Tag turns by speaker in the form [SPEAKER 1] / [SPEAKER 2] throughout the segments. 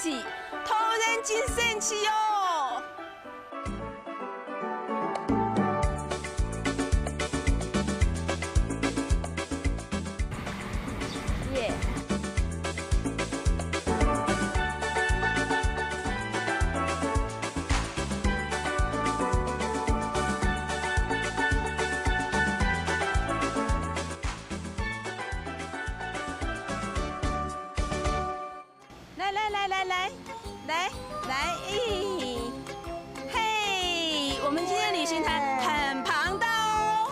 [SPEAKER 1] 气，突然真生气哦。耶！来，嘿，我们今天旅行团很庞大哦。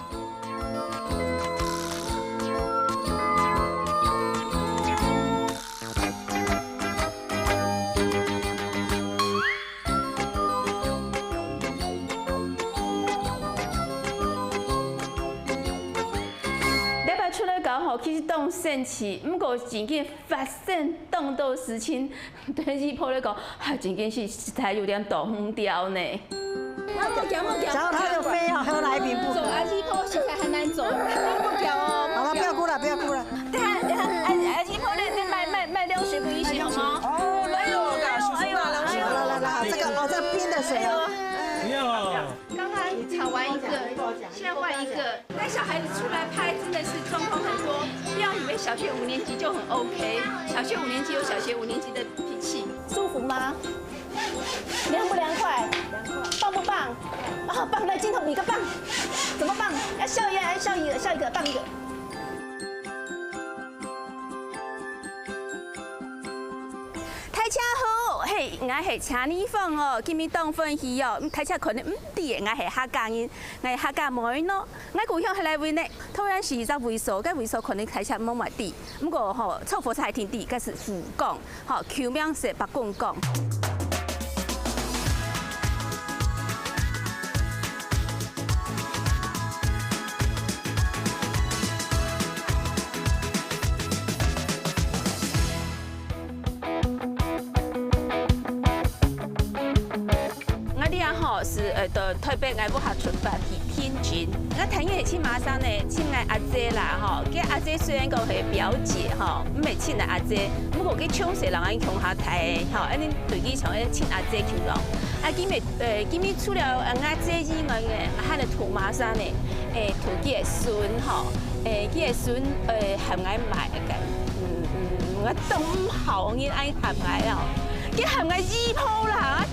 [SPEAKER 1] 礼拜出来搞好，其实当神奇，不过真紧发生动到事情，对日坡来讲，还真紧是实在有点大风调呢。
[SPEAKER 2] 然后它就飞啊，和来宾不
[SPEAKER 1] 走阿基坡实在很难走，不掉哦。
[SPEAKER 2] 好了，不要哭了，不要哭了。
[SPEAKER 1] 等下，阿基坡那卖凉水不一起好吗？
[SPEAKER 2] 哦，来这个这冰的水哦。
[SPEAKER 3] 不要。
[SPEAKER 1] 刚刚炒完一个，现在换一个。带小孩子出来拍真的是状况很多，不要以为小学5年级就很 OK， 小学5年级有小学5年级的脾气。舒服吗？凉不凉快？棒不棒？啊，棒！来镜头比个棒，怎么棒？要笑一个，笑一个，棒一个。大家好，嘿，我係請你放哦，今日當分戲哦，大家可能唔知，我係客家人，我係客家妹咯，我故鄉係嚟位呢，突然是只會所，個會所可能大家冇埋啲，不過吼，臭佛菜天地，個是福岡，吼，橋名是北貢港。是到台北我要下出發去天津，我聽日去馬山呢，請我阿姐啦吼，佢阿姐雖然講係表姐吼，唔係請我阿姐，不過佢搶勢人喺鄉下睇吼，安尼對佢像請阿姐求咯。啊，今日除了阿姐以外嘅，我喺度土馬山呢，土佢嘅孫吼，佢嘅孫含我買嘅，我都唔好，我愛含我哦，佢含我衣鋪啦。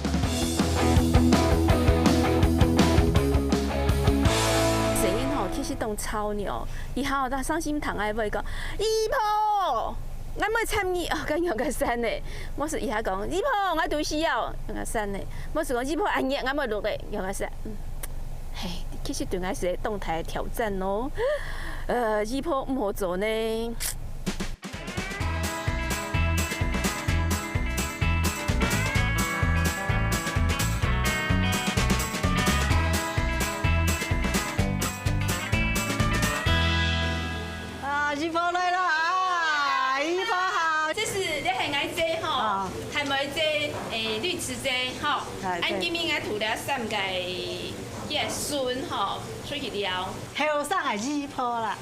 [SPEAKER 1] 其實當超牛，以後他傷心堂愛會講，姨婆，我冇參與哦，咁樣個山呢，我是以後講，姨婆我讀書要樣個山呢，我是講姨婆阿爺我冇錄嘅樣個山，嘿，其實對我是動態挑戰咯，姨婆唔好做呢。
[SPEAKER 2] 姨婆來了啊！姨婆好，
[SPEAKER 1] 這是你係我姐吼，係咪姐綠池姐吼？按今日我塗了3個嘅孫吼出去了，
[SPEAKER 2] 後生係姨婆啦。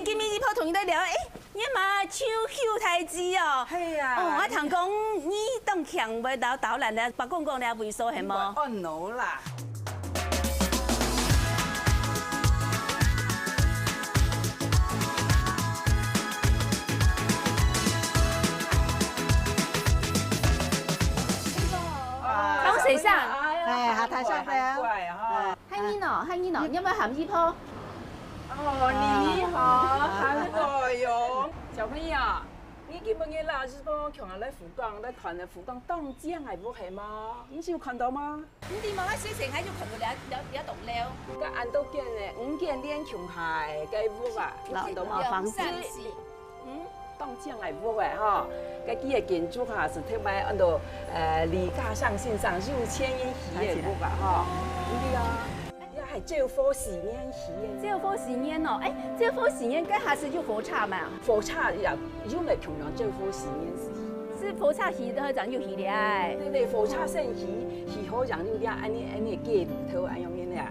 [SPEAKER 1] 今日姨婆同你在聊，你嘛唱秀台子哦。
[SPEAKER 4] 係啊。
[SPEAKER 1] 哦，我同講你當強袂到導覽咧，白講講咧會所係冇？
[SPEAKER 4] 哦，no 啦。
[SPEAKER 1] 講誰上？
[SPEAKER 2] 哎，下台上邊。
[SPEAKER 4] 乖哈。
[SPEAKER 1] 嗨你喏，要不要喊姨婆？
[SPEAKER 4] 哦，你好，韩国哟，小朋友，
[SPEAKER 2] 你今日老师帮我强下来福冈，来看的福冈冻酱系不系吗？你是有看到吗？
[SPEAKER 1] 你哋望下水城喺度看到了栋了。
[SPEAKER 2] 个安都见的5件连强下的个屋啊，你看到吗？
[SPEAKER 1] 房子。
[SPEAKER 2] 冻酱系屋的吼，个几个建筑哈是特别按照李家上线上6000年起的屋吧吼，对啊。系招火时烟起嘅，
[SPEAKER 1] 招火时烟哦，招火时烟跟下是就火柴嘛？
[SPEAKER 2] 火柴也有嚟平常招火时烟是
[SPEAKER 1] 火柴起都长有起来。
[SPEAKER 2] 对，火柴先起好长有俩，安尼架里头安样样呀。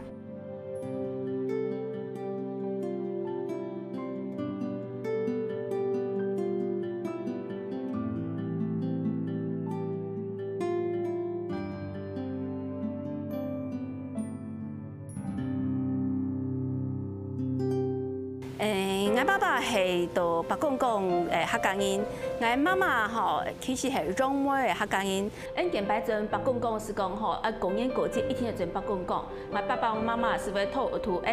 [SPEAKER 1] 我爸爸係到北公公客家人，我媽媽吼其實係榮妹嘅客家人。因見擺陣北公公是講吼，公園過節一天就陣北公公。我爸爸我媽媽是為圖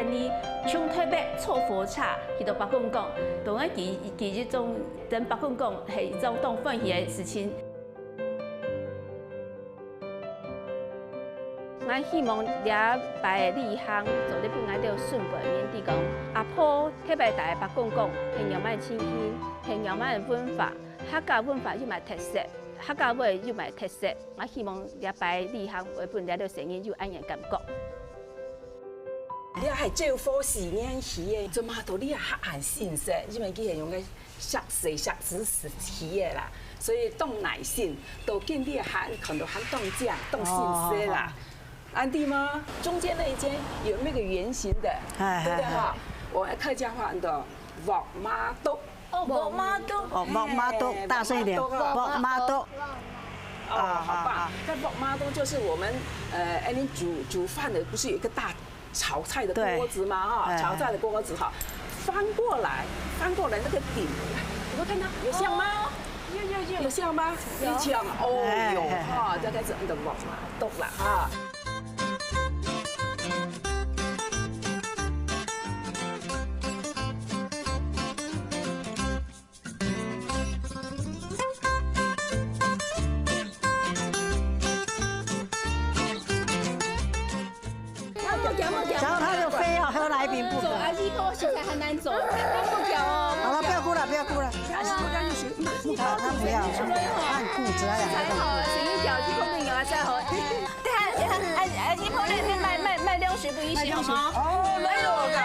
[SPEAKER 1] 你從台北坐火車去到北公公，同我其實種陣北公公係一種當歡喜嘅事情。我希望了擺立行做啲本來都順背面啲講，阿婆特別大北公公，係有乜親戚，係有乜文化，客家文化有乜特色，客家話有乜特色。我希望了擺立行為本來都成日有安樣感覺。
[SPEAKER 2] 你係招火時煙起嘅，做乜到你係黑眼先色，因為佢係用嘅石水石子起嘅啦，所以凍奶線到見啲喊看到喊凍醬、凍先色啦。安迪吗？中间那一间有那个圆形的，对不对哈？我客家话的木马肚，
[SPEAKER 1] 木马肚，
[SPEAKER 3] 木马肚，大声一点，木马肚。
[SPEAKER 2] 哦，好棒！那木马肚就是我们你煮饭的，不是有一个大炒菜的锅子吗？哈，炒菜的锅子哈，翻过来那个顶，有没有看到？有像吗？有像吗？有像哦哟哈，这个是我们的木马肚啦哈。
[SPEAKER 3] 然后它就飞啊，喝奶饼不可。
[SPEAKER 1] 阿姨跟我现在很难走，不掉哦。
[SPEAKER 3] 好了，不要哭了，不要哭了。他不要，他很固执，他两个
[SPEAKER 1] 才好，成一条鸡公饼有啊，才好。对啊，鸡公饼卖60不1好吗？
[SPEAKER 2] 哦，来喽，
[SPEAKER 3] 来，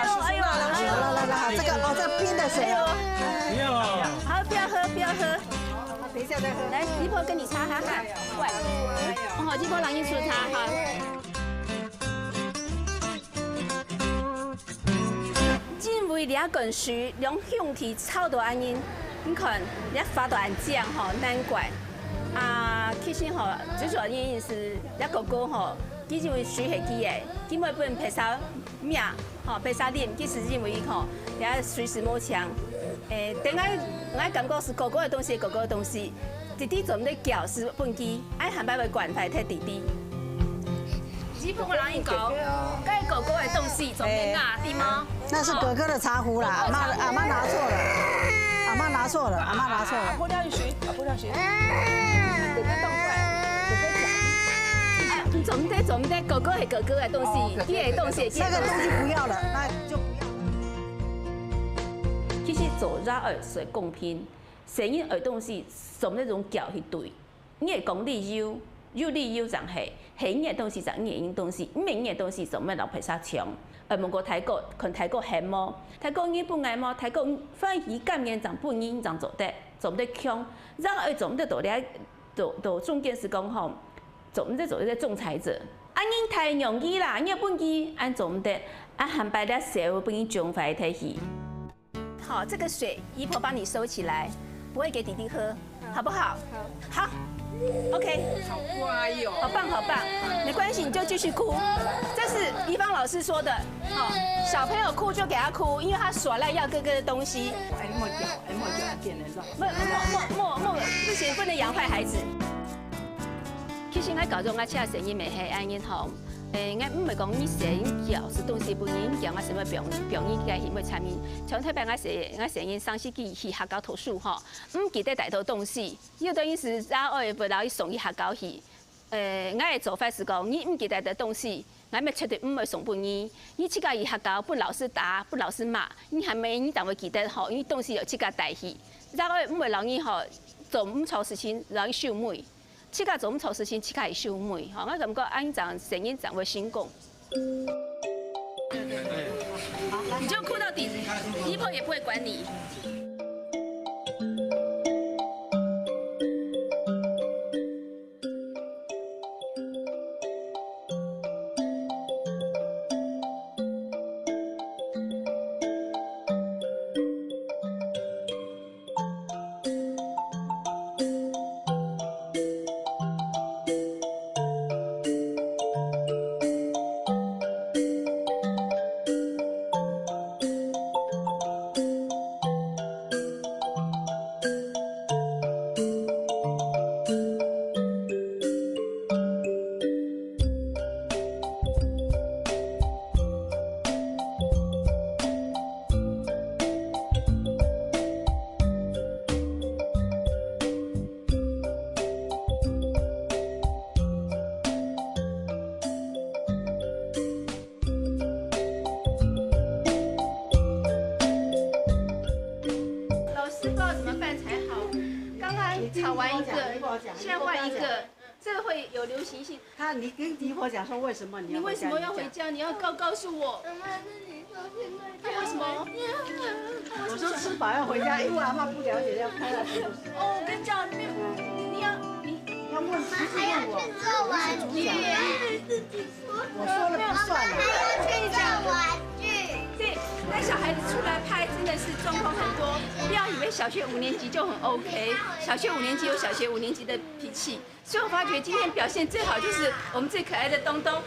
[SPEAKER 3] 这个冰的水哦。
[SPEAKER 4] 不要。
[SPEAKER 1] 好，不要喝。
[SPEAKER 3] 等一下再喝。
[SPEAKER 1] 来，鸡婆跟你擦哈哈。喂，好，鸡婆让你出擦哈。因为两根树，两兄弟吵到安尼，你看，你发到安这样吼，难怪。其实吼，最主要原因是两哥哥吼，其实因为水系记的，根本不能拍啥命，吼拍啥脸，其实因为吼，也随时摸墙。等我感觉是哥哥的东西，弟弟做唔得叫是本机，爱喊爸爸管牌替弟弟。只不过人伊讲，该哥哥的东西总得拿对吗？
[SPEAKER 3] 那是哥哥的茶壶啦，阿妈拿错了，阿妈拿错了。
[SPEAKER 2] 不要学，哥哥动快，哥哥
[SPEAKER 1] 讲。总得，哥哥是哥哥的东西，弟的东西，
[SPEAKER 3] 那个东西不要了，那就不要。
[SPEAKER 1] 其实做人是公平，成人的东西总那种教是对，你会讲理由。有理由就係你嘅東西就你嘅東西，唔係你嘅東西就咩留皮沙牆。問過泰國，看泰國係麼？泰國你不愛麼？泰國反而今年就半年就做得強，然後做唔得到咧，到中間是講吼，做唔得做啲仲裁者。你太容易啦，你本機做唔得，喊白咧社會本機仲快睇戲。好，這個水姨婆幫你收起來，不會給弟弟喝，好不好？好。OK，
[SPEAKER 2] 好乖哟，
[SPEAKER 1] 好棒，没关系，你就继续哭。这是怡芳老师说的，好，小朋友哭就给他哭，因为他耍赖要哥哥的东西。
[SPEAKER 2] 莫叫，变人了。
[SPEAKER 1] 不行，不能养坏孩子。其實我搞咗我車成日咪係安然後，我唔係講你寫教是東西本人教我什麼表演嘅係咪參與？像特別我成日上司去客家圖書嗬，唔記得帶到東西，有等於是讓我不老去送去客家去。我嘅做法是講，你唔記得帶東西，我咪絕對唔會送俾你。你自家去客家不老是打，不老是罵，你係咪你當會記得嗬？因為東西有自家帶去，讓我唔會讓你嗬做唔錯事情，讓你受霉。自家做唔錯事情，自家係受霉。嗬，我感覺安長成日長會成功。你就哭到底，姨婆也不會管你。炒完一个，现在换一个，这个会有流行性。
[SPEAKER 3] 你跟姨婆讲说为什么你要？
[SPEAKER 1] 你为什么要回家？你要告诉我。
[SPEAKER 4] 妈妈，那你说现在
[SPEAKER 1] 他为什么？
[SPEAKER 3] 我说吃饱要回家，因为阿妈不了解要开了是不是？
[SPEAKER 1] 哦，我跟你讲，你
[SPEAKER 3] 要问自己
[SPEAKER 4] 还要
[SPEAKER 3] 问我。
[SPEAKER 4] 去做玩具，自己说。
[SPEAKER 3] 我说了不算了。
[SPEAKER 4] 还要去做玩具。
[SPEAKER 1] 对，带小孩子出来拍真的是状况很多，不要以为小学5年级就很 OK， 小学5年级有小学5年级的脾气，所以我发觉今天表现最好就是我们最可爱的东东，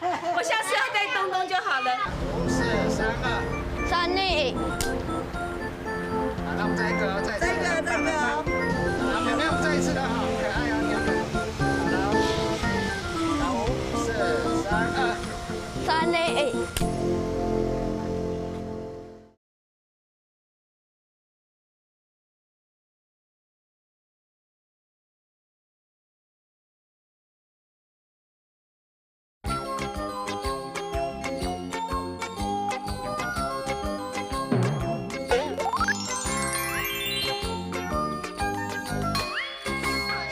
[SPEAKER 1] 我下次要带东东就好了。
[SPEAKER 5] 5、4、3、2。
[SPEAKER 4] 3、2。
[SPEAKER 5] 好，那我们再一个，再一个。好，妹妹，我们再一次的好，可爱啊，你好。好，5、4、3、2。
[SPEAKER 4] 3、2。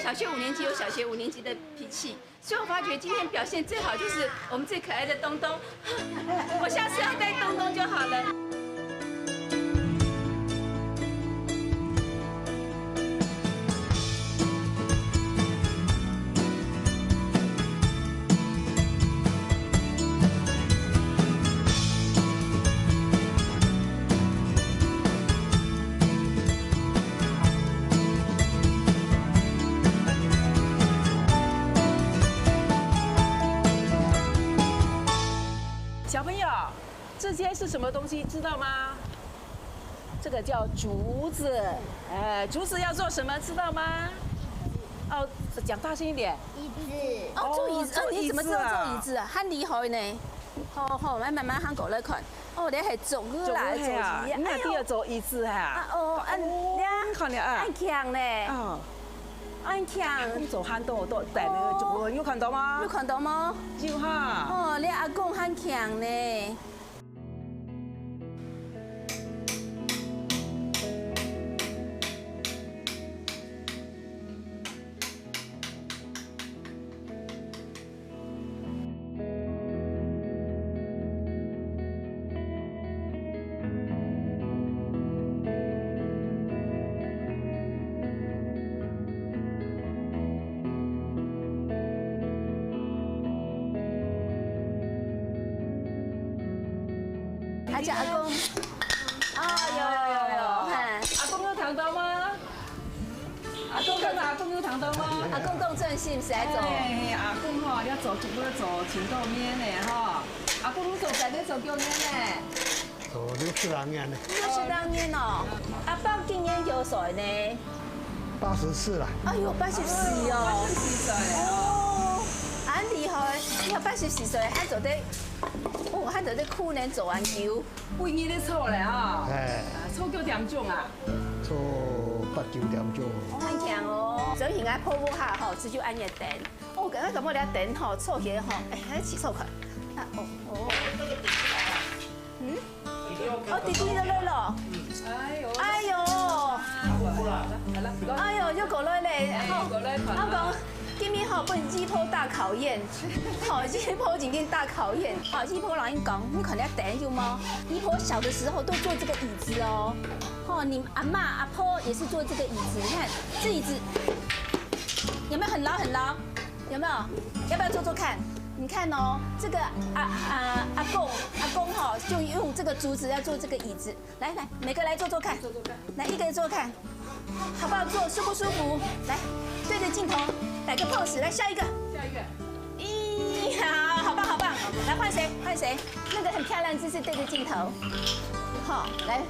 [SPEAKER 1] 小学5年级有小学5年级的脾气，所以我发觉今天表现最好就是我们最可爱的东东，我下次要带东东就好了。
[SPEAKER 2] 小朋友，这些是什么东西？知道吗？这个叫竹子，竹子要做什么？知道吗？哦，讲大声一点。
[SPEAKER 4] 椅子。
[SPEAKER 1] 哦，做椅子，你怎么知道
[SPEAKER 2] 做椅子啊
[SPEAKER 1] 做椅子啊？很厲害呢。好，慢慢行過來看。哦，你係做個來做椅，
[SPEAKER 2] 你那第二做椅子哈？你看了啊？
[SPEAKER 1] 很強呢。
[SPEAKER 2] 哦，
[SPEAKER 1] 很強。
[SPEAKER 2] 你做憨豆都带那个竹，你有看到吗？
[SPEAKER 1] 有看到嗎？
[SPEAKER 2] 有哈。
[SPEAKER 1] 哦，你阿公很強呢。还叫阿公，哦，有，
[SPEAKER 2] 阿公有睇到嗎？阿公跟阿公有睇到嗎？
[SPEAKER 1] 阿公公正是唔使做，
[SPEAKER 2] 阿公吼，你做一要做青豆面的吼。阿公你做在你做叫面呢？
[SPEAKER 5] 做60年的。
[SPEAKER 1] 60多年哦。阿爸今年幾歲呢
[SPEAKER 5] 84了。
[SPEAKER 1] 哎呦，84哦。
[SPEAKER 2] 84歲
[SPEAKER 1] 哦，很厲害。你有84歲，還做得，哦，還做得酷呢，做完球。
[SPEAKER 2] 半夜咧錯咧吼，
[SPEAKER 5] 哎，
[SPEAKER 2] 錯幾點鐘啊？
[SPEAKER 5] 做8、9點鐘。
[SPEAKER 1] 很強哦，所以現在泡沫下吼，只就按日電。哦，咁我哋電吼錯起吼，哎，起錯佢。啊哦哦。嗯？哦，弟弟都來咯。
[SPEAKER 2] 哎呦，
[SPEAKER 1] 哎呦。哎呦，又過來咧，好，我講。今年好奔一波大考验，好一波今天大考验，好一波老人讲，你可能要等有吗？一波小的时候都坐这个椅子哦，哦，你阿嬷阿婆也是坐这个椅子，你看这椅子有没有很牢很牢？有没有？要不要坐坐看？你看哦，这个阿公哈就用这个竹子要做这个椅子，来，每个来坐坐看，来一个人坐看，好不好坐？舒不舒服？来，对着镜头。来个 pose， 来下一个。咦，好棒，来换谁？那个很漂亮的姿势对着镜头。好，来，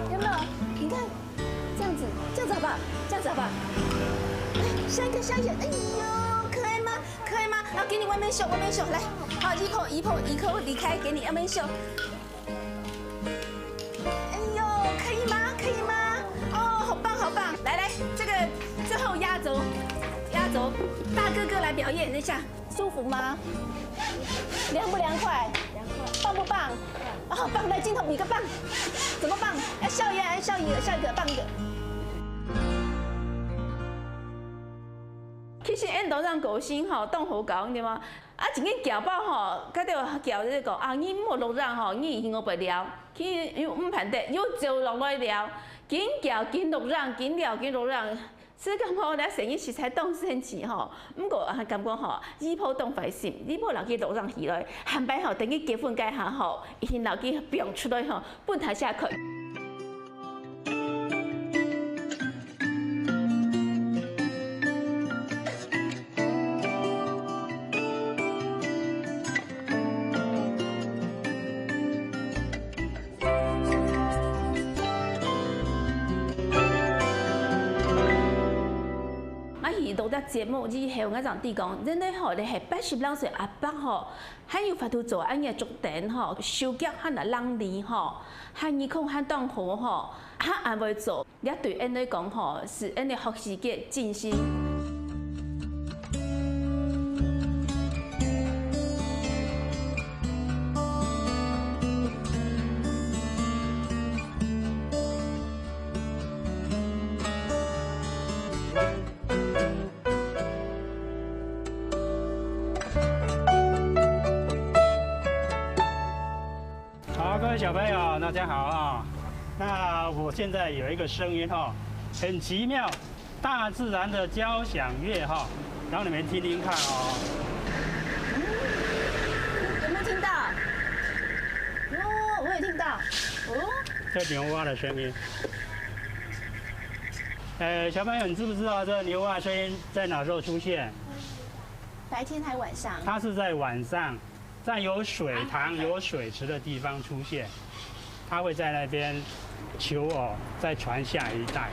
[SPEAKER 1] 有没有？你看，这样子好不好？来，下一个。哎呦，可爱吗？好，给你外面秀，来，好，一口离开，给你外面秀。哎呦，可以吗？哦，好棒！来，这个最后压轴。大哥哥来表演一下，舒服吗？凉不凉快？棒不棒？哦，棒！来镜头比个棒，怎么棒？要笑一个，棒一个。其實印度人個性吼，當好講對嗎？啊，一個腳包吼，佢哋腳呢個啊，你莫落讓吼，你行我不了，佢又唔判得，又就落來了，緊腳緊落讓。所以咁我哋成日食菜當生錢吼，唔過啊咁講吼，醫鋪當費事，醫鋪留佢路上起來，後擺吼等佢結婚計下吼，一天留佢變出來吼，半台下去。錄得節目以後，我同啲講，真係吼，你係82歲阿伯吼，還有法度做安嘢足頂吼，手腳還係冷利吼，還耳孔還當好吼，還安會做，你對人哋講吼，是人哋學習嘅盡心。
[SPEAKER 6] 各位小朋友，大家好啊！那我现在有一个声音哈，很奇妙，大自然的交响乐哈，让你们听听看哦。
[SPEAKER 1] 有没有听到？哦，我有听到。哦，
[SPEAKER 6] 这牛蛙的声音。小朋友，你知不知道这牛蛙声音在哪时候出现？
[SPEAKER 1] 白天还晚上？
[SPEAKER 6] 它是在晚上。在有水塘、有水池的地方出现，它会在那边求偶，再传下一代，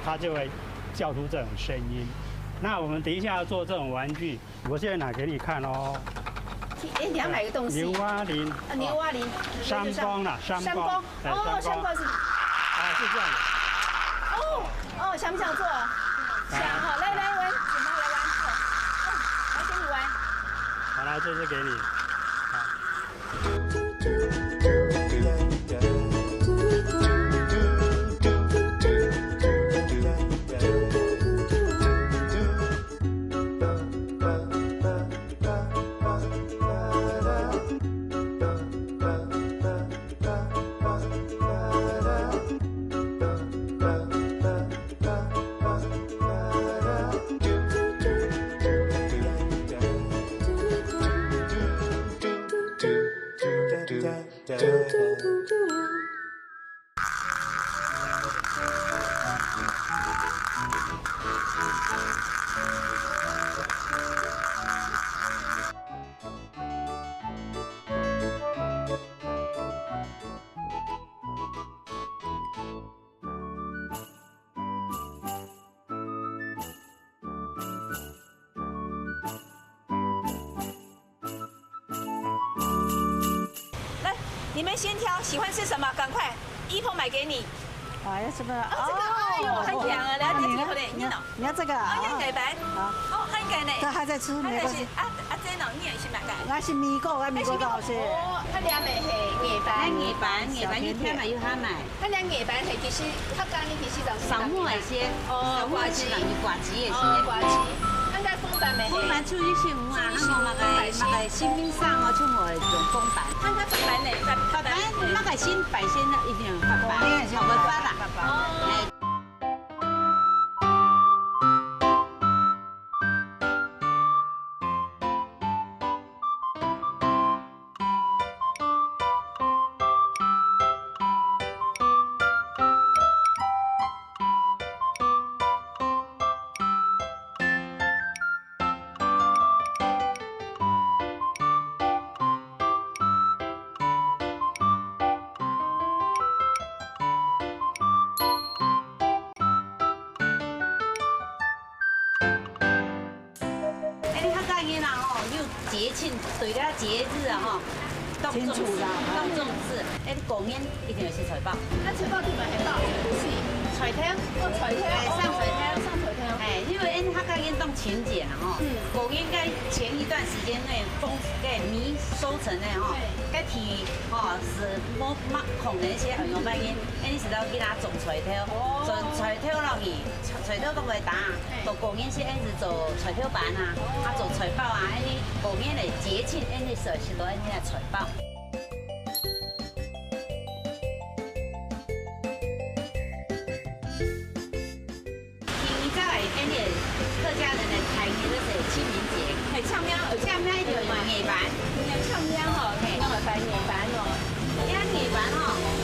[SPEAKER 6] 它就会叫出这种声音。那我们等一下要做这种玩具，我现在拿给你看哦。
[SPEAKER 1] 哎，你要买个东西？
[SPEAKER 6] 牛蛙铃。
[SPEAKER 1] 牛蛙铃。
[SPEAKER 6] 山光啦，山光。
[SPEAKER 1] 哦，山光是。
[SPEAKER 6] 啊，是这样的。
[SPEAKER 1] 哦，想不想做？想好，来玩，来跟你玩。
[SPEAKER 6] 好了，这是给你。
[SPEAKER 1] 你们先挑，喜欢吃什么？赶快，一鹏买给你。
[SPEAKER 3] 哎呀，什么？
[SPEAKER 1] 哦，这个，哎呦，很凉啊！来，你好嘞，你喏。
[SPEAKER 3] 你要这个啊？
[SPEAKER 1] 哦，很白。
[SPEAKER 3] 好。
[SPEAKER 1] 哦，很干呢。
[SPEAKER 3] 他还在吃，没关系。
[SPEAKER 1] 啊，这喏，你也是买干。
[SPEAKER 3] 我是米糕，我米糕好吃。
[SPEAKER 4] 哦，它俩咪係椰板，
[SPEAKER 7] 椰板一天嘛要下買。
[SPEAKER 4] 它俩椰板係其實客家呢其實就
[SPEAKER 7] 少mua一些，少mua一些等於瓜子也是。
[SPEAKER 4] 瓜子，應該風板咪係。
[SPEAKER 7] 風板出一些五啊，香港買個新冰上哦，出冇一種風板。
[SPEAKER 1] 看它發板呢，發板，
[SPEAKER 7] 那個新擺先一定發板，好會發啦。哦。节庆，对了节日啊吼，当重视，哎，过年一定要吃菜包。
[SPEAKER 4] 那菜包點樣係包？是
[SPEAKER 7] 菜頭，
[SPEAKER 4] 菜頭，
[SPEAKER 7] 上菜頭，
[SPEAKER 4] 上菜頭。
[SPEAKER 7] 哎，因為因客家人當情節啦吼，過年該前一段時間內該米收成咧吼，該提吼是冇乜空嘅一些用半夜，哎，你是要給他種菜頭，種菜頭落去，菜頭都會打，到過年先是做菜頭板啊，啊做菜包啊，哎你過年嚟節慶，哎你食到哎你嘅菜包。客家人的台語就是清明節，
[SPEAKER 1] 係唱咩？
[SPEAKER 7] 唱咩就用椰板，
[SPEAKER 1] 唱咩嗬？係我係椰板喎。
[SPEAKER 7] 因為椰板嗬，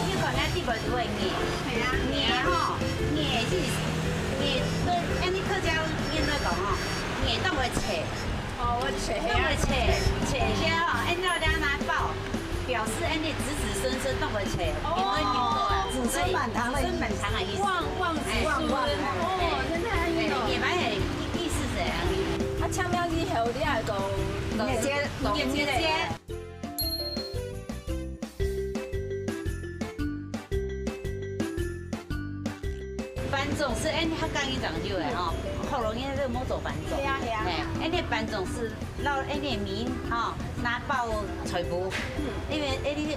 [SPEAKER 7] 呢個咧啲個都係椰，係啊，椰嗬，椰是椰對，因啲客家人來講嗬，椰當會切，
[SPEAKER 4] 哦，我切
[SPEAKER 7] 當會切些嗬，因到兩拿包，表示因啲子子孫孫當會切，因為經過啊，
[SPEAKER 3] 子孫滿堂的意思，
[SPEAKER 7] 滿堂的意思，
[SPEAKER 1] 旺子孫，
[SPEAKER 4] 哦，真係
[SPEAKER 7] 椰板係意思係啊，
[SPEAKER 1] 啊唱咩之後你係講
[SPEAKER 3] 椰姐，
[SPEAKER 7] 椰姐。板種是按客家人講究的吼，後來因這個冇做板種，
[SPEAKER 4] 係啊，
[SPEAKER 7] 按啲板種是撈按啲米吼拿包菜脯，因為按啲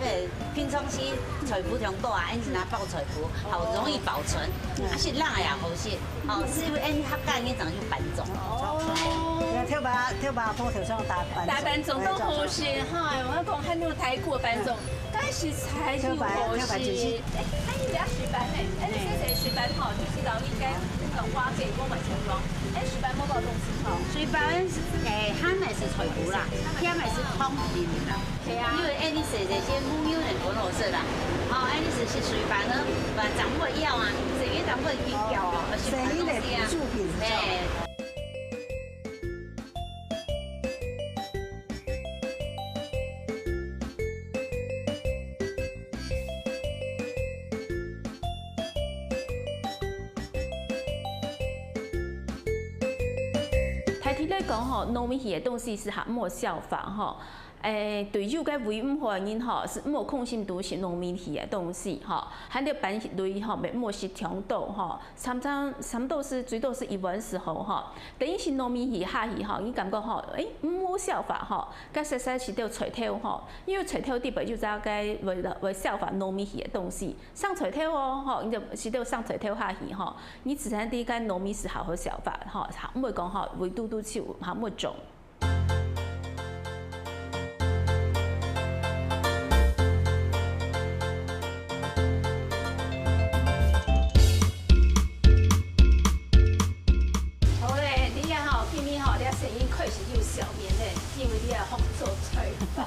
[SPEAKER 7] 平常時菜脯上多啊，按是拿包菜脯，好容易保存，啊是冷也好食，哦是因為按客家人講究板種。
[SPEAKER 3] 跳把鋪頭上打板，
[SPEAKER 1] 大板種都好食哈，我講喺呢個泰國板種，但是菜就好食。哎，你哋水板咧？哎，你寫水板吼，就是講應該那種花雞我買成裝。哎，水板冇包東西吼。
[SPEAKER 7] 水板蝦咪是菜脯啦，蝦咪是湯面啦。係啊。因為按你寫這些木油人滾落色啦，哦，按你是水板呢，把掌握要啊，水魚掌握一條啊，
[SPEAKER 3] 水魚的助品。
[SPEAKER 7] 哎。
[SPEAKER 1] 講吼，糯米魚嘅東西是學莫效仿吼。對於個為唔好嘅人吼，是莫控心都是糯米魚嘅東西吼，喺啲板類吼，咪莫是調豆吼，常都是最多是一碗時候吼。等於是糯米魚下魚吼，你感覺吼，唔好效仿吼，該實實是到菜頭吼，因為菜頭啲本就應該為效仿糯米魚嘅東西，上菜頭哦吼，你就是到上菜頭下魚吼，你自然啲間糯米是好效法吼，唔會講吼為嘟嘟笑，嚇冇種。小面咧，因為你係學做菜包，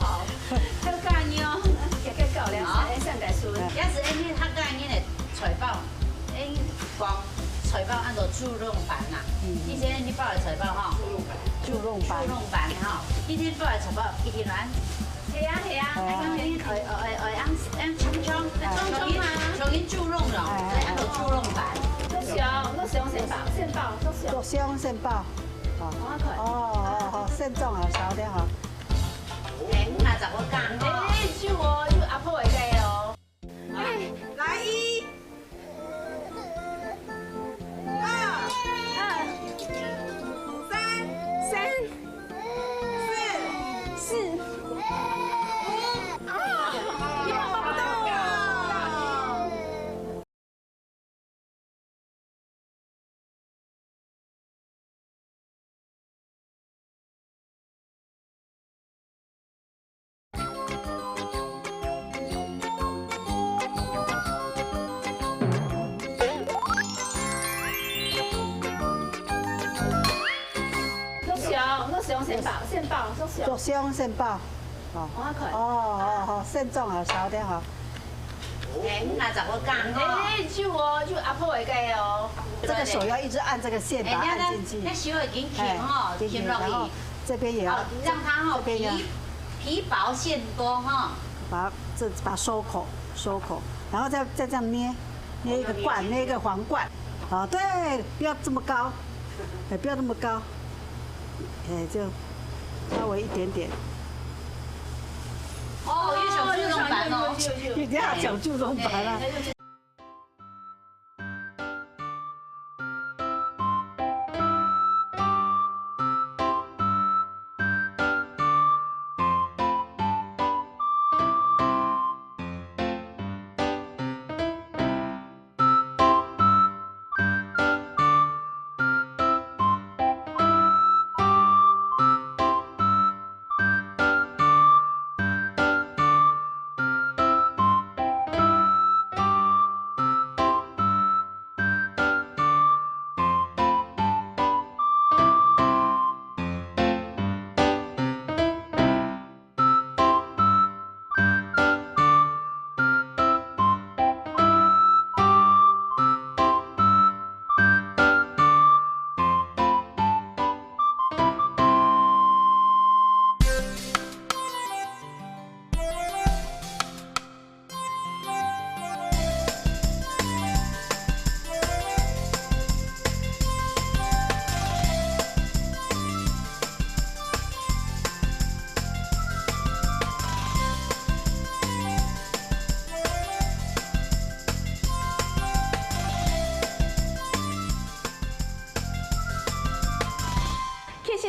[SPEAKER 1] 客家人哦，日日教兩三上介紹。
[SPEAKER 7] 要是按你客家人的菜包，講菜包按照豬肉板啦，以前你包的菜包哈，
[SPEAKER 3] 豬肉板
[SPEAKER 7] 哈，以前包的菜包一條卵。
[SPEAKER 1] 係啊係啊，
[SPEAKER 7] 按葱從因豬肉咯，所以按照豬肉板。
[SPEAKER 1] 都是用現包，
[SPEAKER 3] 都是用現包。哦，慎重啊，少啲嗬。
[SPEAKER 7] 誒，50個羹。
[SPEAKER 1] 就阿婆會嘅。你摸不到啊！
[SPEAKER 3] 做胸肾抱，哦，哦，肾重啊，少点哈。
[SPEAKER 7] 哎，你拿怎么干？
[SPEAKER 4] 哎，就阿婆会给哦。
[SPEAKER 3] 这个手要一直按这个线，把它按进去。
[SPEAKER 7] 那手已经停哈，停落
[SPEAKER 3] 然后
[SPEAKER 7] 去。
[SPEAKER 3] 这边也要，
[SPEAKER 7] 让它哈皮薄馅多哈。
[SPEAKER 3] 把它收口，然后再这样捏一个罐，捏一个皇冠。啊，对，不要这么高，哎，不要那么高，哎，就稍微一点点。
[SPEAKER 7] 哦，越小就弄烦哦。
[SPEAKER 3] 你这样讲就弄烦了。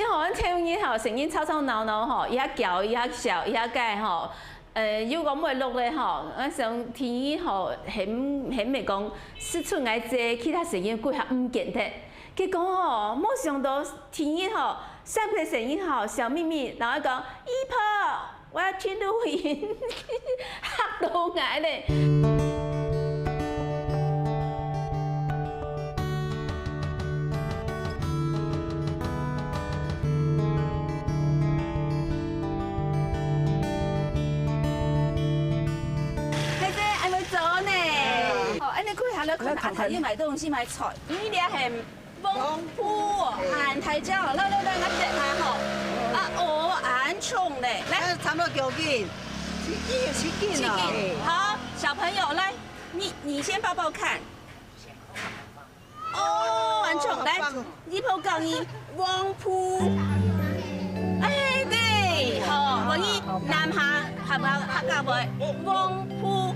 [SPEAKER 1] 阮听伊吼声音吵吵闹闹吼，伊遐叫伊遐笑伊遐解吼，有讲要录咧吼，我想听伊吼很袂讲四寸来坐，其他声音过较唔见得。结果吼，没想到听伊吼上课声音吼小秘密，然后讲姨婆，我要去录音，吓到我咧。看台要买东西买菜，你俩系丰富含台椒，来，我食下吼。啊，哦，安冲嘞，来，
[SPEAKER 3] 差不多9斤，7斤了。
[SPEAKER 1] 好，小朋友来，你先抱抱看。哦，安冲，来，你抱讲伊旺铺。哎，对，好，我伊南下合格袂？旺铺。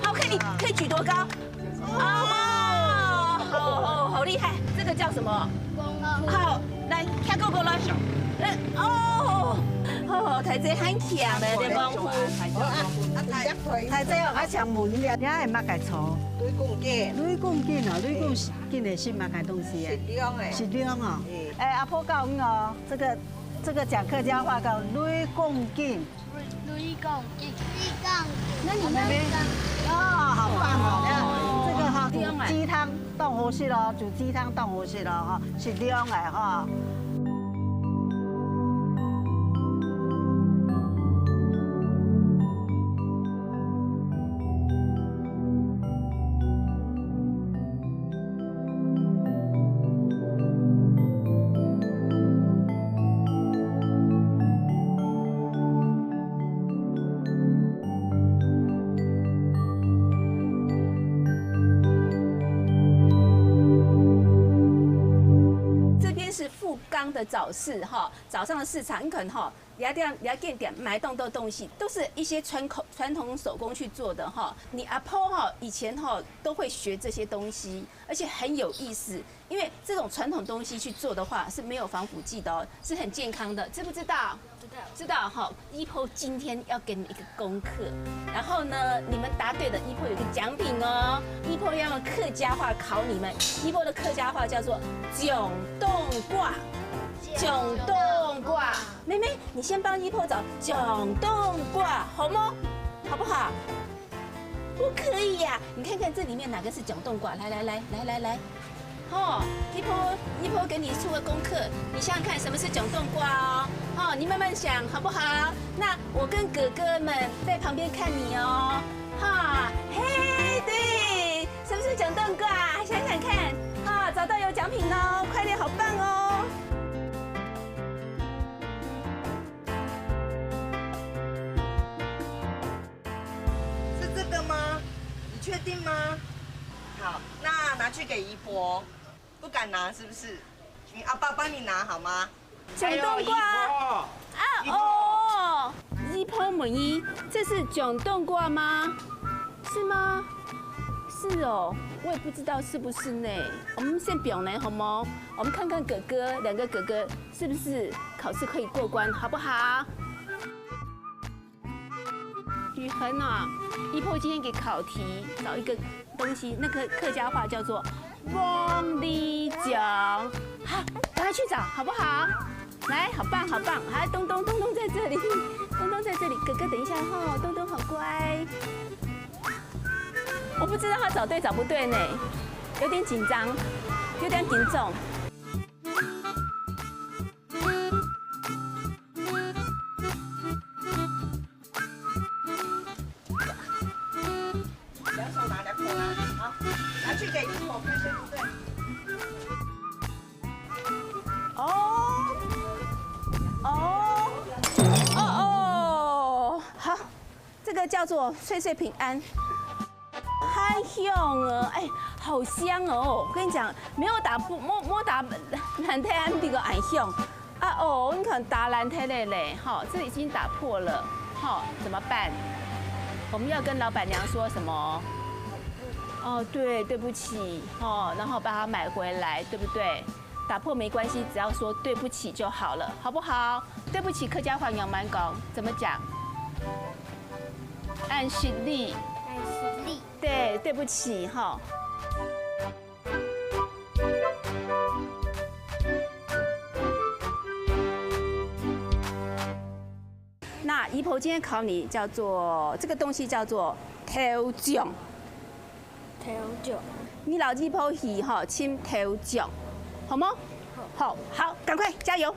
[SPEAKER 1] 好，可以举多高？哦，好厉害！这个叫什么？好，来，跳过来。台姐很强的，对不？
[SPEAKER 3] 台姐哦，较强门了，你还捌个错？
[SPEAKER 5] 雷公鸡
[SPEAKER 3] 哦，雷公鸡的是捌个东西诶。是量哦。哎，阿婆教我哦，这个讲客家话叫雷公鸡。
[SPEAKER 8] 雷公鸡。
[SPEAKER 3] 那你那边？哦，好棒哦！这个哈，煮鸡汤当好食咯，煮鸡汤当好食咯，哈，是凉的哈。
[SPEAKER 1] 的早市哈，早上的市场，你可能哈，你要店买动的东西，都是一些传统手工去做的哈。你阿婆哈以前哈都会学这些东西，而且很有意思，因为这种传统东西去做的话是没有防腐剂的哦，是很健康的，知不知道？知知道哈。一波今天要给你们一个功课，然后呢，你们答对的，一波有个奖品哦。一波要用客家话考你们，一波的客家话叫做囧动卦。囧动卦，妹妹，你先帮一波找囧动卦，好吗？好不好？不可以呀、你看看这里面哪个是囧动卦？来，哦，一波给你出个功课，你想想看什么是囧动卦哦。哦，你慢慢想好不好？那我跟哥哥们在旁边看你哦。哈，嘿，对，什么是囧动卦？想想看，啊，找到有奖品哦，快点，好棒哦。
[SPEAKER 9] 确定吗？好，那拿去给姨婆，不敢拿是不是？你阿爸帮你拿好吗？
[SPEAKER 1] 囧动卦啊哦，姨婆问伊，这是囧动卦吗？是吗？是哦，我也不知道是不是呢。我们先表呢好吗？我们看看哥哥，两个哥哥是不是考试可以过关，好不好？雨恒啊，一波今天给考题找一个东西，那个客家话叫做“望里奖”，好，赶快去找，好不好？来，好棒，还东东在这里，东东在这里，哥哥等一下哈，东东好乖。我不知道他找对找不对呢，有点紧张，有点紧张。叫做岁岁平安，太香了，哎，好香哦！我跟你讲，没有打破，莫打蓝天安比个俺香啊哦，你可能打蓝天嘞，好，这已经打破了，好，怎么办？我们要跟老板娘说什么？哦，对，对不起，哦，然后把它买回来，对不对？打破没关系，只要说对不起就好了，好不好？对不起，客家话杨蛮讲怎么讲？按实力，对，对不起哈。那姨婆今天考你叫做这个东西叫做头奖，你老姨婆喜哈亲头奖，好吗？好，赶快加油！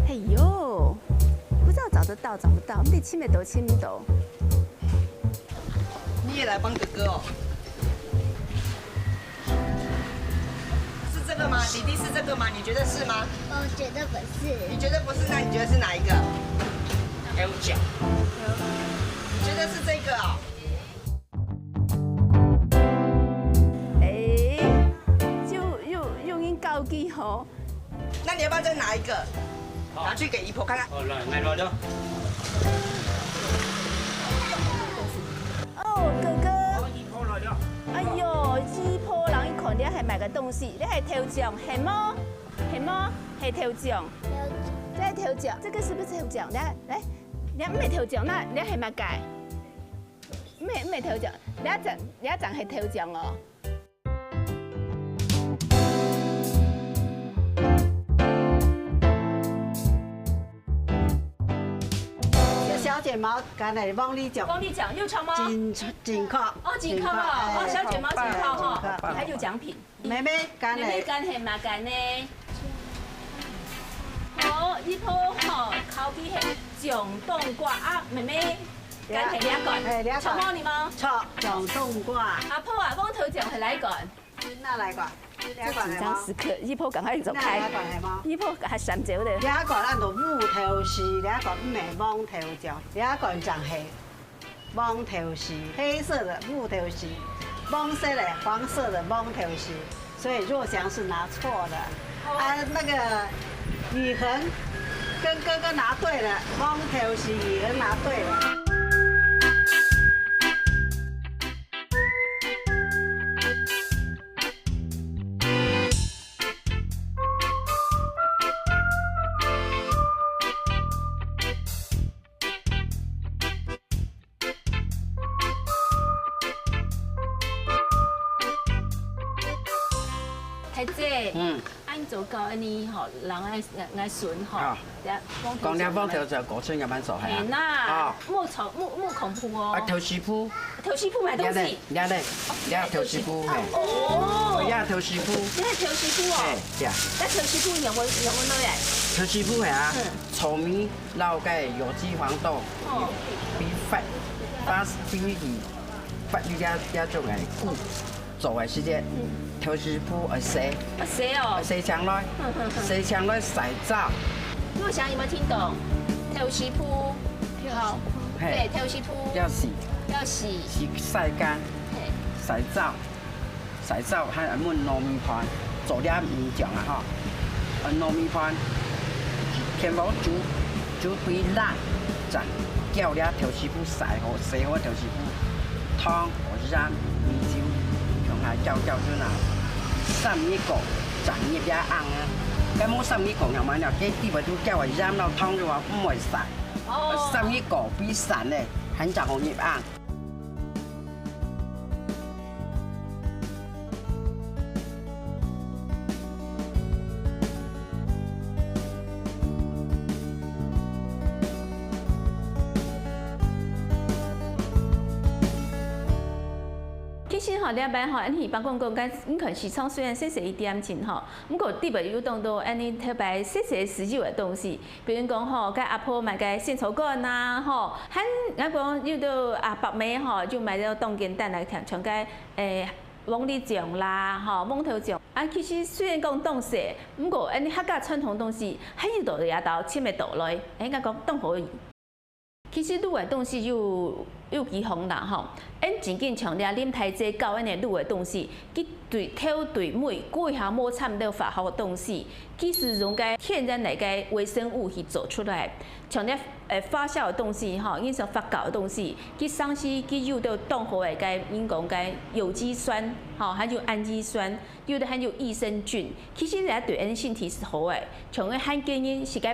[SPEAKER 1] 哎呦！不知道找得到找不到，我们得亲不到。
[SPEAKER 9] 你也来帮哥哥哦？是这个吗？弟弟是这个吗？你觉得是吗？
[SPEAKER 8] 我觉得不是。
[SPEAKER 9] 你觉得不是？那你觉得是哪一个？还有脚。你觉得是这个哦？
[SPEAKER 1] 用音高记吼。
[SPEAKER 9] 那你要不要再拿一个？拿去给姨婆看看。
[SPEAKER 6] 哦，来了。
[SPEAKER 1] 哦，哥哥。姨婆来了。哎呦，姨婆人一看你还买个东西，你还头奖，系么？系头奖。这系头奖，这个是不是头奖？来，你唔系头奖，那你系乜解？唔系头奖，你一陣係頭獎哦。
[SPEAKER 3] 小卷毛干嚟幫你講，
[SPEAKER 1] 幫你講又長嗎？
[SPEAKER 3] 緊扣。
[SPEAKER 1] 哦，緊扣哦，哦，小卷毛緊扣哈，還有獎品。
[SPEAKER 3] 妹妹干嚟。
[SPEAKER 1] 妹妹干係乜干呢？好，呢鋪吼考起係獎凍瓜啊，妹妹。干係兩個，錯麼你嗎？
[SPEAKER 3] 錯，獎凍瓜。
[SPEAKER 1] 阿婆啊，光頭獎係哪一個？
[SPEAKER 3] 那來個。
[SPEAKER 1] 緊張時刻，一鋪趕快走開。一鋪係閃走的。
[SPEAKER 3] 兩個咱就木頭絲，兩個唔係網頭獎，兩個就係網頭絲，黑色的木頭絲，黃色的黃色的網頭絲，所以若翔是拿錯了。啊，那個雨恒跟哥哥拿對了，網頭絲雨恒拿對了。
[SPEAKER 1] 太姐，按做到安尼吼，人爱顺吼，
[SPEAKER 10] 讲了方头就古村也蛮熟系啊。
[SPEAKER 1] 那木孔铺哦。
[SPEAKER 10] 啊，头西铺。
[SPEAKER 1] 头西铺买东西。
[SPEAKER 10] 俩头西铺嘿。
[SPEAKER 1] 哦。
[SPEAKER 10] 俩头西铺。
[SPEAKER 1] 你系头西铺哦。
[SPEAKER 10] 嘿，呀。
[SPEAKER 1] 那头西铺用哪来？
[SPEAKER 10] 头西铺系啊，糙米捞个有机黄豆，比发育了种个骨做个时间，头西铺会洗。
[SPEAKER 1] 洗哦。
[SPEAKER 10] 洗枪来，洗枪来洗澡。
[SPEAKER 1] 我想有没有听懂？头西铺，好，对，头西铺
[SPEAKER 10] 要洗。
[SPEAKER 1] 要洗。
[SPEAKER 10] 晒干。洗澡，还要焖糯米饭，做了面酱啊吼。糯米饭，全部煮肥辣，再叫了头西铺洗好头西铺，汤和染米酒，用下搅准啊，三米果，长一点红啊。咁冇三米果又买了，几啲咪都叫为染了汤就话唔会晒。三米果比散咧，很长红叶红。
[SPEAKER 1] 其实吼，两班吼，安尼帮讲讲，甲你看市场虽然细一点钱吼，不过底袂有当到安尼特别细实有的东西，比如讲吼，甲阿婆买个鲜草干呐吼，还我讲有到啊白梅吼，就买到冻鸡蛋来像个王梨酱啦吼，蒙头酱。啊，其实虽然讲冻细，不过安尼客家传统东西，还有到也到切袂倒来，应该讲冻可以。其实卤的东西有几方啦吼，咱真紧强调啉太济教咱的卤的东西，佮对头对尾过一下摩擦到化学的东西，其实用个天然来个微生物去做出来，强调发酵的东西吼，因上发酵的东西，佮上是佮有到冻好的个因讲个有机酸吼，还有氨基酸，有的还有益生菌，其实也对咱身体是好的，像个罕见因是个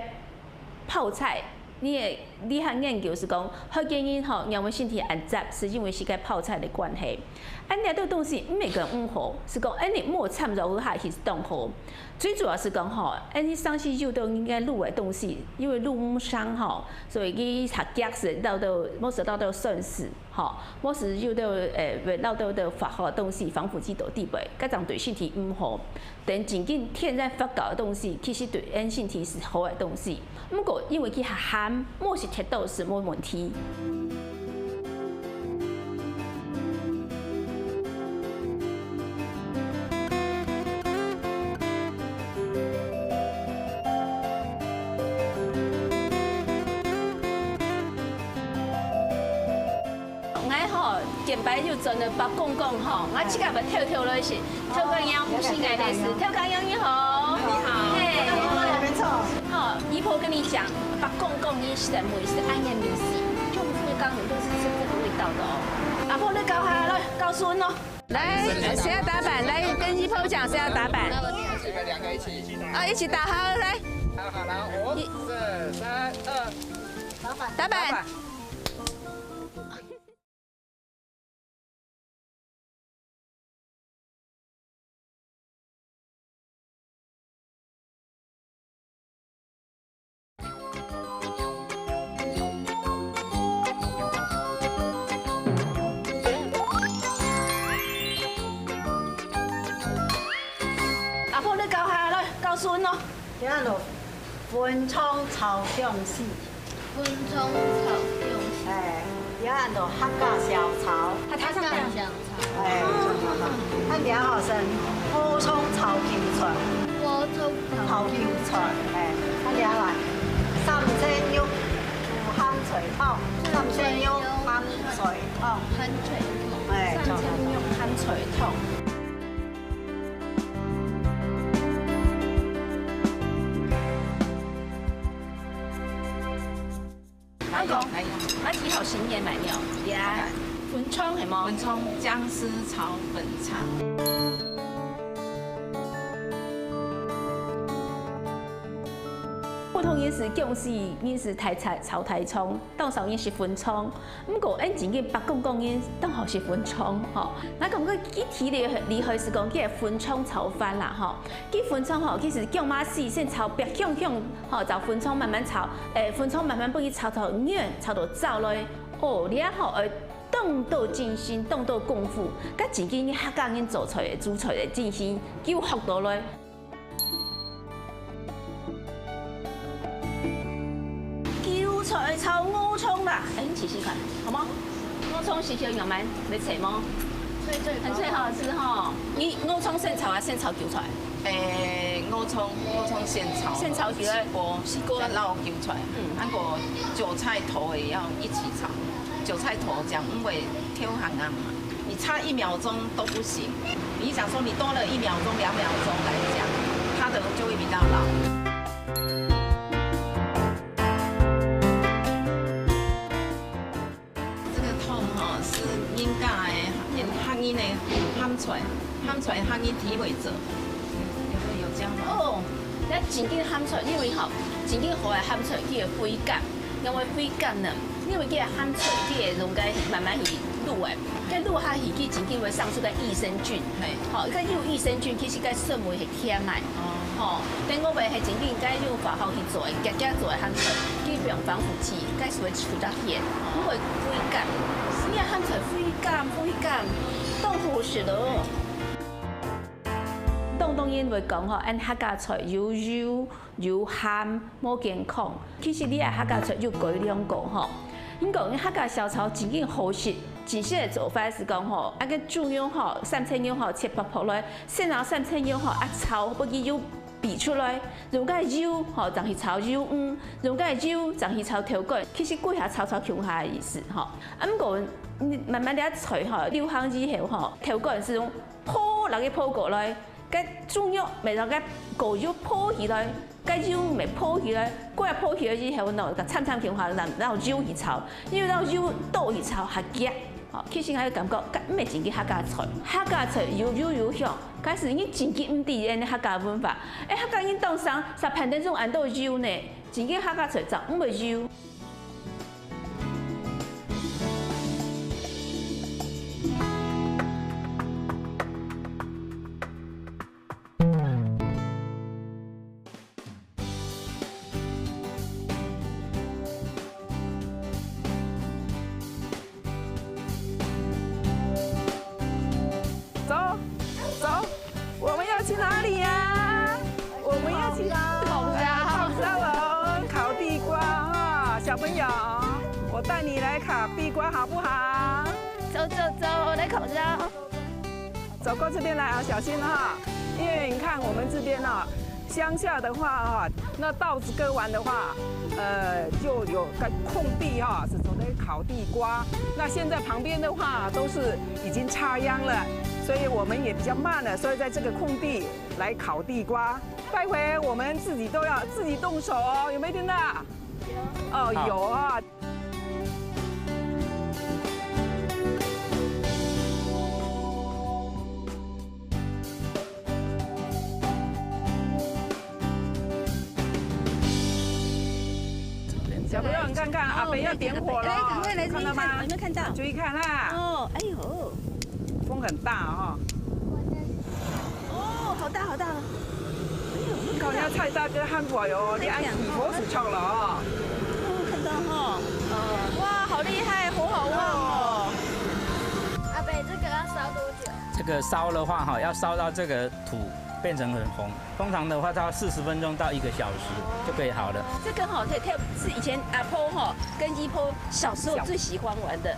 [SPEAKER 1] 泡菜。你行研究是讲，好建议吼，让我们身体安杂，是因为是个泡菜的关系。安尼个东西每个人好，是讲安尼莫掺入下去是冻好。最主要是讲吼，安尼上是有到应该卤的东西，因为卤伤吼，所以佢它夹是到莫是到损失吼，莫是有到会到化学的东西，防腐剂到地位，搿种对身体唔好。但真正天然发酵的东西，其实对咱身体是好的东西。不过因为佢含莫是铁豆是冇问题。简白就真的把公公吼，我这个把跳落去，跳个羊不是爱的事，跳个羊你好，你好，
[SPEAKER 3] 没错。
[SPEAKER 1] 好，姨婆跟你讲，把公公你是的味是安言明细，就不是刚很都是吃这个味道的哦。阿婆，你教下来，告诉我喏。来，谁要打板？来跟姨婆讲谁要打板。
[SPEAKER 5] 你们两个一起
[SPEAKER 1] 啊，一起打好来。
[SPEAKER 5] 好，然后5、4、3、2，
[SPEAKER 1] 打板。
[SPEAKER 3] 今仔落分葱炒薑丝，
[SPEAKER 8] 分葱炒薑丝，
[SPEAKER 3] 今仔落客家小炒，
[SPEAKER 8] 客家小炒，
[SPEAKER 3] 咱名号是蒲葱炒韭菜，
[SPEAKER 8] 蒲葱
[SPEAKER 3] 炒韭菜，咱名来三鲜肉烘脆汤，三鲜肉烘脆汤，
[SPEAKER 8] 烘脆汤，
[SPEAKER 3] 三鲜肉烘脆汤。
[SPEAKER 1] 我几好新叶买料，呀，粉葱系冇？
[SPEAKER 11] 粉葱姜丝炒粉肠。
[SPEAKER 1] 普通饮食讲是饮食太菜炒太葱，当少饮10分葱。不过按真嘅8公斤当好10分葱吼。那感觉具体厉害是讲叫分葱炒饭啦吼。这分葱吼其实姜妈细先炒白香香吼，就分葱慢慢炒，分葱慢慢不去炒到软，炒到糟落。哦，然后动到精心，动到功夫，甲自己客家人做出来的煮出来的精心有学到嘞。韭菜炒乌葱啦，你试试看，好吗？乌葱是小羊蛮，你吃吗？很脆，好吃哈。你乌葱先炒啊，先炒韭菜？
[SPEAKER 11] 乌葱先炒，
[SPEAKER 1] 先炒起来，
[SPEAKER 11] 西锅再捞韭菜。那个韭菜头也要一起炒。韭菜头这样因为挑行啊嘛，你差1秒钟都不行。你想说你多了1秒钟、2秒钟来讲，它的就会比较老。这个汤哈是应该用客人的喊出来客人体会者，有这样吗？
[SPEAKER 1] 哦，咱真紧喊出来，因为吼真紧好来喊出来，叫做回甘，因为回甘呢。因为佮喊出去的溶解慢慢去卤诶，佮卤下去去真紧会上出个益生菌，吼，佮有益生菌其实佮肾维是甜来，吼，等我袂系真紧佮有化学去做，夹做的喊出，去用防腐剂，佮是会出得甜，不会回甘，你喊出回甘，当好食咯。当然会讲吼，按客家菜又油又咸，冇健康。其实你爱客家菜又改良过吼。因讲客家小炒真正好食，正式的做法是讲吼，啊个猪肉吼、三层肉吼切薄薄来，先拿三层肉吼啊炒，不给油比出来，如果肉吼就去炒肉如果肉就去炒调骨，其实贵下炒强下的意思吼。啊不过你慢慢地炒吼，流行之后吼，调骨是种破那个破过来。cái猪肉咪讓cái cổ肉破起來，cái肉咪破起來，過來破起來之後，然後個參強下，然後肉去炒，因為然後肉多去炒係夾，其實係感覺唔係真嘅客家菜，客家菜有肉有香，但是你真嘅唔啲嘅客家文化，客家人當上十盤當中按到肉呢，真嘅客家菜就唔係肉。
[SPEAKER 2] 去哪里呀？我们要去烤烧龙、烤地瓜啊！小朋友，我带你来烤地瓜好不好？
[SPEAKER 8] 走，来烤烧。
[SPEAKER 2] 走过这边来啊，小心哈！因为你看我们这边啊，乡下的话哈，那稻子割完的话，就有个空地哈，是准备烤地瓜。那现在旁边的话都是已经插秧了。所以我们也比较慢了，所以在这个空地来烤地瓜。待会我们自己都要自己动手哦，有没有听到？有。哦，有啊。小朋友，你看看，阿北要点火了，
[SPEAKER 1] 赶快来，
[SPEAKER 2] 看到吗？
[SPEAKER 1] 有没有看到？
[SPEAKER 2] 注意看啦。
[SPEAKER 1] 哦，哎呦。
[SPEAKER 2] 风很大哈！
[SPEAKER 1] 哦，好大好大！
[SPEAKER 2] 烤鸭菜大哥汉堡哟，你按起火水炒了哦。
[SPEAKER 1] 哦，看到哈，哇，好厉害，火好旺哦！
[SPEAKER 8] 阿北，这个要烧多久？
[SPEAKER 12] 这个烧的话哈，要烧到这个土变成很红，通常的话它要40分钟到1个小时就可以好了。
[SPEAKER 1] 这个哈，可以是以前阿婆哈跟姨婆小时候最喜欢玩的。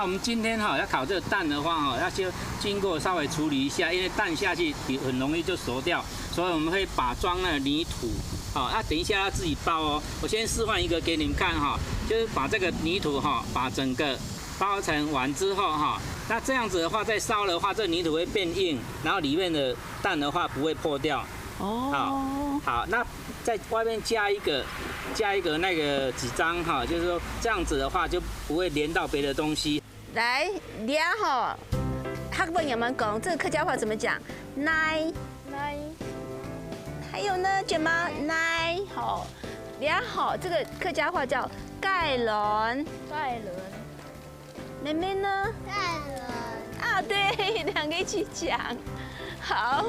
[SPEAKER 12] 我们今天哈要烤这个蛋的话哈，要先经过稍微处理一下，因为蛋下去很容易就熟掉，所以我们会把装那个泥土，好，那等一下要自己包哦。我先示范一个给你们看哈，就是把这个泥土哈，把整个包成完之后哈，那这样子的话再烧的话，这泥土会变硬，然后里面的蛋的话不会破掉。哦。好，那在外面加一个那个纸张哈，就是说这样子的话就不会连到别的东西。
[SPEAKER 1] 来，俩哈，他问有没有讲这个客家话怎么讲？奶。还有呢，卷毛奶好，俩好，这个客家话叫盖伦。妹妹呢？
[SPEAKER 8] 盖伦。
[SPEAKER 1] 啊，对，两个一起讲。好。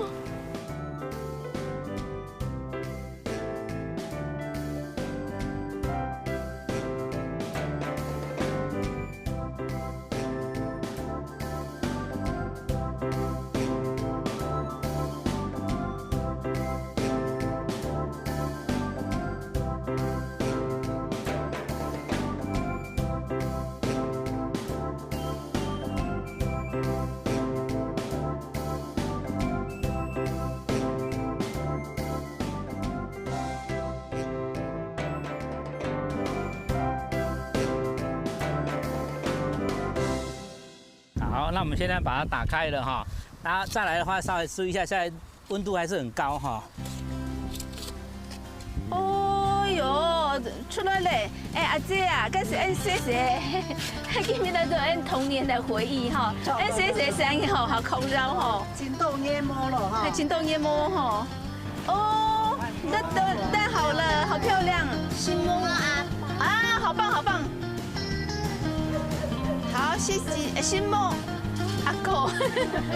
[SPEAKER 12] 好，那我们现在把它打开了哈，然后再来的话稍微注意一下，现在温度还是很高哈。
[SPEAKER 1] 哦哟，出来嘞！哎，阿姐啊，这是俺谢谢，今天来做俺童年的回忆哈。俺谢谢声音吼，好空绕吼。
[SPEAKER 3] 惊动烟魔了哈。
[SPEAKER 1] 惊动烟魔哈。哦，那好了，好漂亮，心梦啊，好棒好棒。好，谢谢心梦阿哥，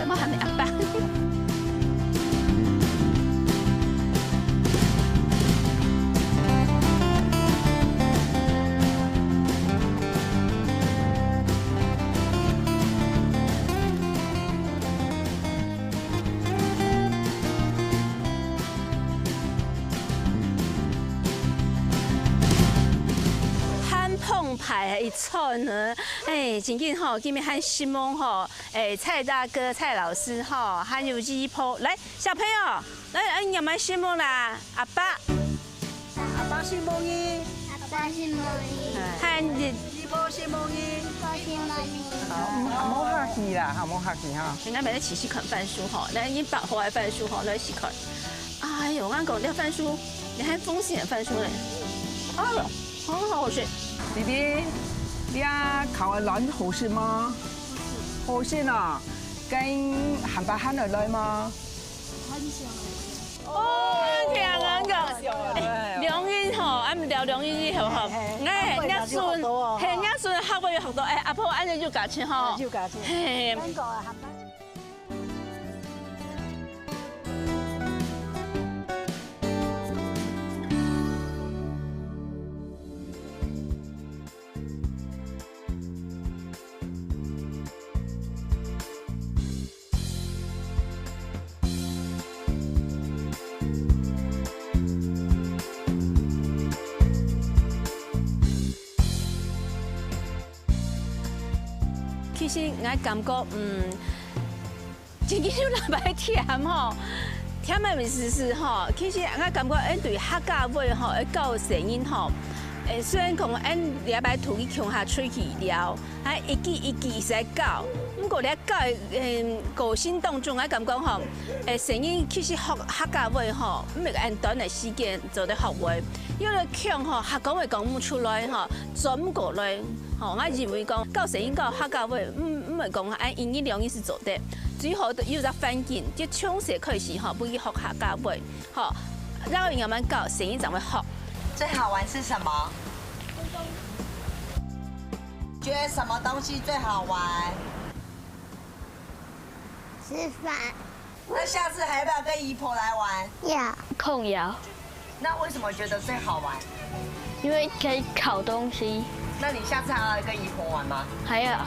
[SPEAKER 1] 我喊你阿爸。澎湃一串呢，哎，真紧吼，今天喊新梦吼，哎，蔡大哥、蔡老师吼，还有一波来小朋友，来，你有没有新梦啦？阿爸，
[SPEAKER 3] 阿爸新梦伊，
[SPEAKER 8] 阿爸新梦伊，
[SPEAKER 1] 喊你
[SPEAKER 3] 一波新梦伊，
[SPEAKER 8] 阿新梦伊。
[SPEAKER 10] 好，莫客气啦，好，莫客气哈。
[SPEAKER 1] 人家每日起去啃番薯吼，咱已经把好的番薯吼来起啃。哎呦，我讲那番薯，你还风险番薯嘞？哎呦，很好吃。
[SPEAKER 10] 弟弟，你啊考的卵好食嗎？好食啊！跟鹹白蝦來嗎？
[SPEAKER 1] 哦，聽人講，兩音吼，俺唔聊兩音好好。哎，人家孫，係人家孫學過學到，哎，阿婆安尼就價錢吼。
[SPEAKER 3] 就價錢。
[SPEAKER 1] 嘿。其实我感觉，真紧就那摆甜吼，甜的意思是吼，其实我感觉俺对客家话吼，会教声音吼，虽然讲俺礼拜土去腔下吹去了，还一句一句在教，不过咧教个性当中，我感觉吼，声音其实学客家话吼，唔係按短的時間做得學會，因為腔吼客講話講唔出來吼，轉過來。吼，我認為講教聲音教客家話，唔係講按英語兩語是做的，最後有隻翻譯，就從小開始吼，不去學客家話，吼，然後慢慢教聲音就會學。
[SPEAKER 9] 最好玩是什麼？覺得什麼東西最好玩？
[SPEAKER 8] 吃飯。
[SPEAKER 9] 那下次還要不要跟姨婆來玩？
[SPEAKER 8] 要。控窯。
[SPEAKER 9] 那為什麼覺得最好玩？
[SPEAKER 8] 因為可以烤東西。
[SPEAKER 9] 那你下次還要來跟姨婆玩嗎？
[SPEAKER 8] 還要。